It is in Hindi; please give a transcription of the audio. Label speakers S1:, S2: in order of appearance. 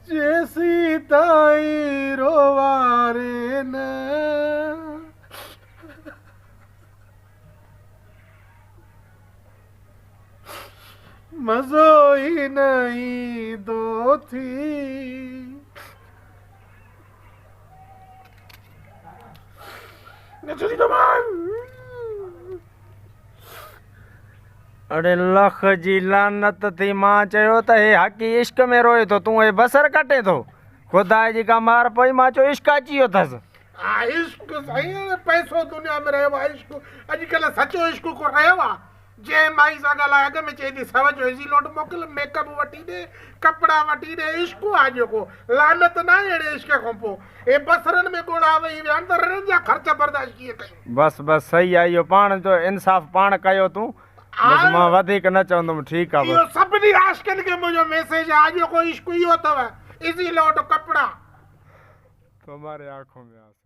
S1: जैसी ताई रोवारे न मजो ही नहीं दो थी। नचली कमान।
S2: अरे लख जी लानत थी, मां चयो त हे हकी इश्क में रोए तो तू हे बसर कटे थो। खुदा जी का मार पई, मां चो इश्क अची वियो अथसि।
S1: इश्क सही है, पैसो दुनिया में रहियो आहे इश्क। अॼुकल्ह सचो इश्क को रहियो आहे। जंहिं माई सां ॻाल्हाए अॻ में चए थी सव जो इज़ी नोट मोकिल, मेकअप वठी ॾे, कपिड़ा वठी ॾे। इश्क आहे जेको, लानत न आहे अहिड़े इश्क खां पोइ। हे बसरनि में ॻोड़ा वेही विया आहिनि त रनि जा ख़र्च बर्दाश्त कीअं कयूं।
S2: बस बस सही आहे, इहो पाण जो इंसाफ़ पाण कयो तूं। बस मां वधीक न चवंदुमि, ठीकु आहे।
S1: इहो सभिनी आशिक़नि खे मुंहिंजो मैसेज आहे। अॼोको इश्क इहो अथव, इज़ी नोट कपिड़ा।
S2: तुम्हारे आंखों में आंसू।